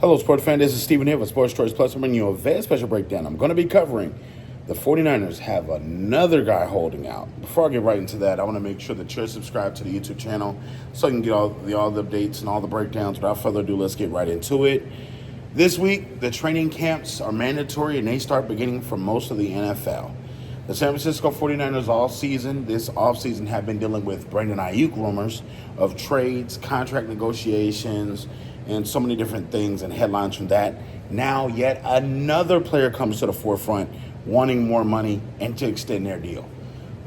Hello, sports fan. This is Stephen here with Sports Choice Plus. I'm bringing you a very special breakdown. I'm going to be covering the 49ers have another guy holding out. Before I get right into that, I want to make sure that you're subscribed to the YouTube channel so you can get all the updates and all the breakdowns. Without further ado, let's get right into it. This week, the training camps are mandatory and they start beginning for most of the NFL. The San Francisco 49ers this offseason have been dealing with Brandon Ayuk rumors of trades, contract negotiations, and so many different things and headlines from that. Now yet another player comes to the forefront wanting more money and to extend their deal.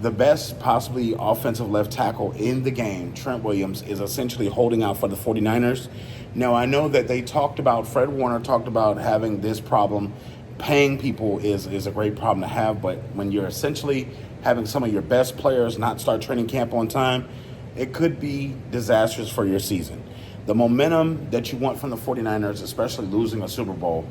The best possibly offensive left tackle in the game, Trent Williams, is essentially holding out for the 49ers. Now, I know that Fred Warner talked about having this problem. Paying people is a great problem to have, but when you're essentially having some of your best players not start training camp on time, it could be disastrous for your season. The momentum that you want from the 49ers, especially losing a Super Bowl,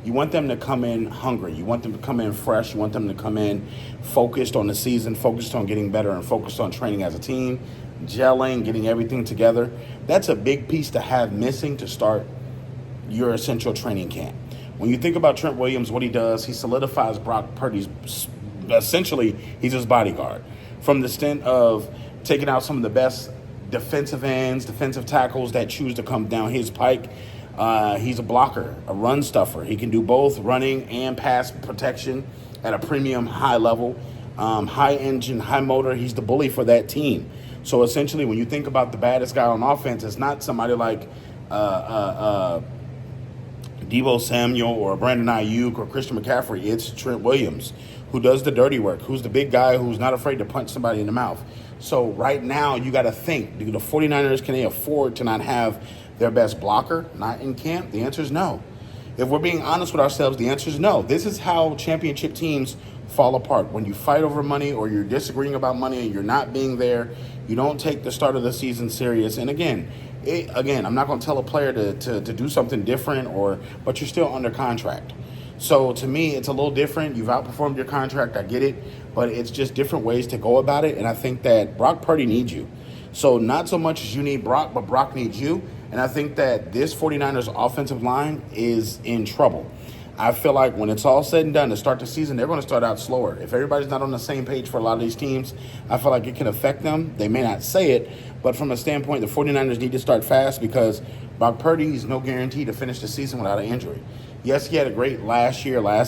you want them to come in hungry. You want them to come in fresh. You want them to come in focused on the season, focused on getting better, and focused on training as a team, gelling, getting everything together. That's a big piece to have missing to start your essential training camp. When you think about Trent Williams, what he does, he solidifies Brock Purdy's, essentially, he's his bodyguard. From the stint of taking out some of the best defensive ends, defensive tackles that choose to come down his pike. He's a blocker, a run stuffer. He can do both running and pass protection at a premium high level, high engine, high motor. He's the bully for that team. So essentially, when you think about the baddest guy on offense, it's not somebody like Deebo Samuel or Brandon Ayuk or Christian McCaffrey. It's Trent Williams, who does the dirty work, who's the big guy who's not afraid to punch somebody in the mouth. So right now, you got to think, do the 49ers, can they afford to not have their best blocker not in camp? The answer is no. If we're being honest with ourselves, the answer is no. This is how championship teams fall apart. When you fight over money or you're disagreeing about money and you're not being there, you don't take the start of the season serious. And again, I'm not going to tell a player to do something different, but you're still under contract. So to me, it's a little different. You've outperformed your contract. I get it. But it's just different ways to go about it. And I think that Brock Purdy needs you. So not so much as you need Brock, but Brock needs you. And I think that this 49ers offensive line is in trouble. I feel like when it's all said and done to start the season, they're going to start out slower. If everybody's not on the same page for a lot of these teams, I feel like it can affect them. They may not say it, but from a standpoint, the 49ers need to start fast because Brock Purdy is no guarantee to finish the season without an injury. Yes, he had a great last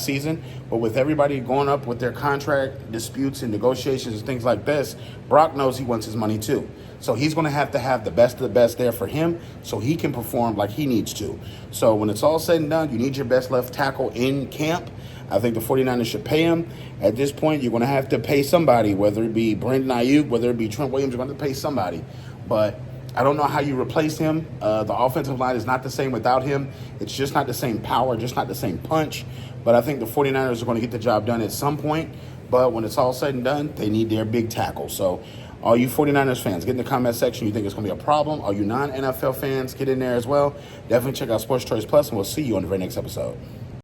season, but with everybody going up with their contract disputes and negotiations and things like this, Brock knows he wants his money too. So he's going to have the best of the best there for him so he can perform like he needs to. So when it's all said and done, you need your best left tackle in camp. I think the 49ers should pay him. At this point, you're going to have to pay somebody, whether it be Brandon Ayuk, whether it be Trent Williams, you're going to have to pay somebody. But I don't know how you replace him. The offensive line is not the same without him. It's just not the same power, just not the same punch. But I think the 49ers are going to get the job done at some point. But when it's all said and done, they need their big tackle. So all you 49ers fans, get in the comment section. You think it's going to be a problem? All you non-NFL fans, get in there as well. Definitely check out Sports Choice Plus, and we'll see you on the very next episode.